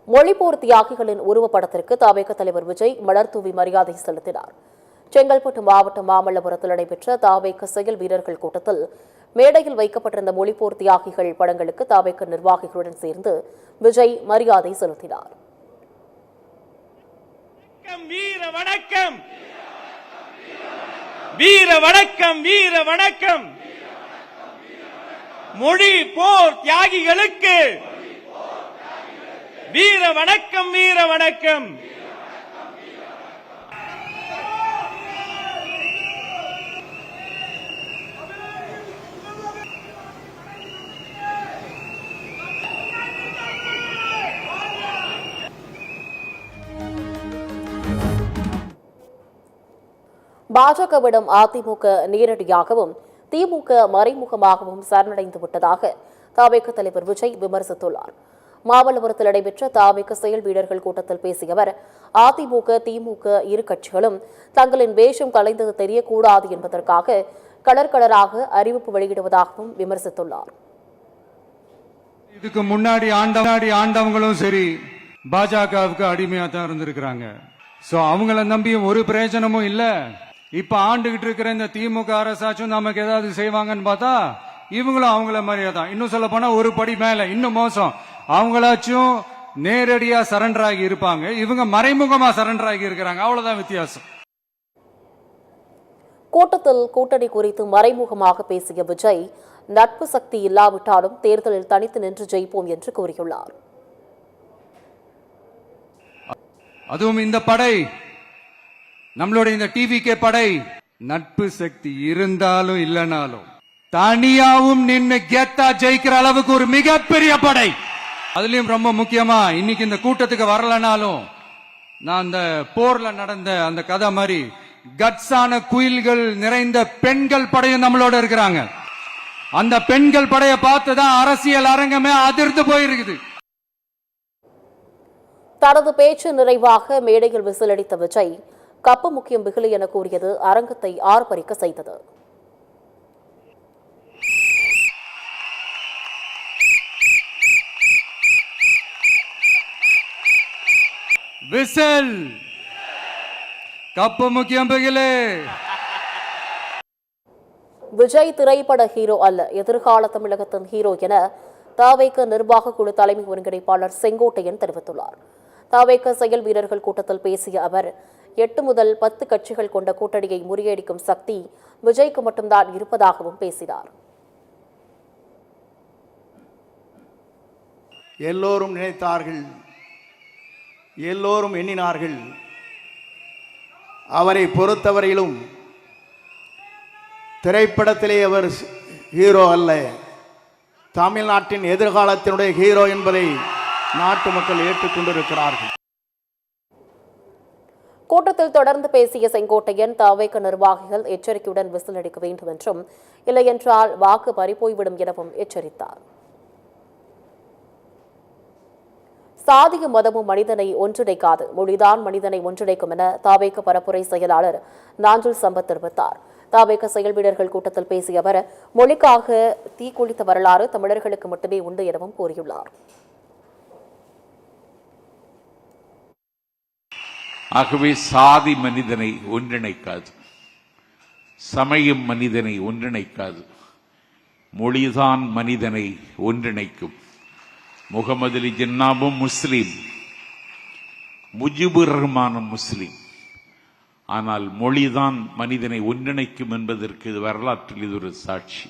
மொழிப்போர் தியாகிகளின் உருவப்படத்திற்கு தவேக தலைவர் விஜய் மலர்தூவி மரியாதை செலுத்தினார். செங்கல்பட்டு மாவட்டம் மாமல்லபுரத்தில் நடைபெற்ற தவேக செயல் வீரர்கள் கூட்டத்தில் மேடையில் வைக்கப்பட்டிருந்த மொழிப்போர் தியாகிகள் படங்களுக்கு தவேக நிர்வாகிகளுடன் சேர்ந்து விஜய் மரியாதை செலுத்தினார். வீர வணக்கம், வீர வணக்கம், வீர வணக்கம். மொழி போர் தியாகிகளுக்கு வீர வணக்கம், வீர வணக்கம். பாஜகவிடம் அதிமுக நேரடியாகவும் திமுக மறைமுகமாகவும் சரணடைந்து விட்டதாக தவேக தலைவர் விஜய் விமர்சித்துள்ளார். மாமல்லபுரத்தில் நடைபெற்ற தவேக செயல் வீரர்கள் கூட்டத்தில் பேசிய அவர், அதிமுக திமுக இரு கட்சிகளும் தங்களின் வேஷம் கலைந்தது தெரியக்கூடாது என்பதற்காக கலராக அறிவிப்பு வெளியிடுவதாகவும் விமர்சித்துள்ளார். இதுக்கு முன்னாடி ஆண்டவங்களும் சரி பாஜகவுக்கு அடிமையா தான் இருந்திருக்கிறாங்க. சோ அவங்கள நம்பியும் ஒரு பிரயோஜனமும் இல்ல. இப்ப ஆண்டுகிட்டு இருக்கிற இந்த திமுக அரசாச்சும் நமக்கு ஏதாவது செய்வாங்கன்னு பார்த்தா இவங்களும் அவங்கள மாதிரியே தான். இன்னும் சொல்ல போனா ஒரு படி மேல, இன்னும் மோசம். அவங்களாச்சும் நேரடியா சரண்டர் ஆகி இருப்பாங்க, இவங்க மறைமுகமா சரண்டர் ஆகி இருக்கிறாங்க. அவ்வளவுதான் வித்தியாசம். கூட்டத்தில் கூட்டணி குறித்து மறைமுகமாக பேசிய விஜய், நட்பு சக்தி இல்லாவிட்டாலும் தேர்தலில் தனித்து நின்று ஜெயிப்போம் என்று கூறியுள்ளார். அதுவும் இந்த படை, நம்மளுடைய இந்த டிவிகே படை, நட்பு சக்தி இருந்தாலும் இல்லனாலும் தனியாவும் நின்று கெத்தா ஜெயிக்கிற அளவுக்கு ஒரு மிகப்பெரிய படை. அதுலயும் ரொம்ப முக்கியமா இன்னைக்கு இந்த கூட்டத்துக்கு வரலனாலும் நான் அந்த போர்ல நடந்த அந்த கதை மாதிரி கட்ஸான குயில்கள் நிறைந்த பெண்கள் படையும் நம்மளோட இருக்கிறாங்க. அந்த பெண்கள் படையை பார்த்துதான் அரசியல் அரங்கமே அதிர்ந்து போயிருக்குது. தனது பேச்சு நிறைவாக மேடையில் விசிலடித்த விஜய், கப்பு முக்கியம் பிகிலி என கூறியது அரங்கத்தை ஆர்ப்பரிக்க செய்தது. விசில், கப்பு முக்கியம் பிகிலி. விஜய் திரைப்பட ஹீரோ அல்ல, எதிர்கால தமிழகத்தின் ஹீரோ என தவேக நிர்வாக குழு தலைமை ஒருங்கிணைப்பாளர் செங்கோட்டையன் தெரிவித்துள்ளார். தவேக செயல் வீரர்கள் கூட்டத்தில் பேசிய அவர், 8 முதல் 10 கட்சிகள் கொண்ட கூட்டணியை முறியடிக்கும் சக்தி விஜய்க்கு மட்டும்தான் இருப்பதாகவும் பேசினார். எல்லோரும் நினைத்தார்கள், எல்லோரும் எண்ணினார்கள். அவரை பொறுத்தவரையிலும் திரைப்படத்திலே அவர் ஹீரோ அல்ல, தமிழ்நாட்டின் எதிர்காலத்தினுடைய ஹீரோ என்பதை நாட்டு மக்கள் ஏற்றுக்கொண்டிருக்கிறார்கள். கூட்டத்தில் தொடர்ந்து பேசிய செங்கோட்டையன், தவேக நிர்வாகிகள் எச்சரிக்கையுடன் விசில் அடிக்க வேண்டும் என்றும், இல்லையென்றால் வாக்கு பறிபோய்விடும் எனவும் எச்சரித்தார். சாதியும் மதமும் மனிதனை ஒன்றிணைக்காது, மொழிதான் மனிதனை ஒன்றிணைக்கும் என தவேக பரப்புரை செயலாளர் நாஞ்சில் சம்பத் தெரிவித்தார். தவேக செயல் வீரர்கள் கூட்டத்தில் பேசிய அவர், மொழிக்காக தீக்குளித்த வரலாறு தமிழர்களுக்கு மட்டுமே உண்டு எனவும் கூறியுள்ளார். ஆகவே சாதி மனிதனை ஒன்றிணைக்காது, சமயம் மனிதனை ஒன்றிணைக்காது, மொழிதான் மனிதனை ஒன்றிணைக்கும். முகமது அலி ஜின்னாவும் முஸ்லீம், முஜிபுர் ரஹ்மானும் முஸ்லீம். ஆனால் மொழிதான் மனிதனை ஒன்றிணைக்கும் என்பதற்கு வரலாற்றில் இது ஒரு சாட்சி.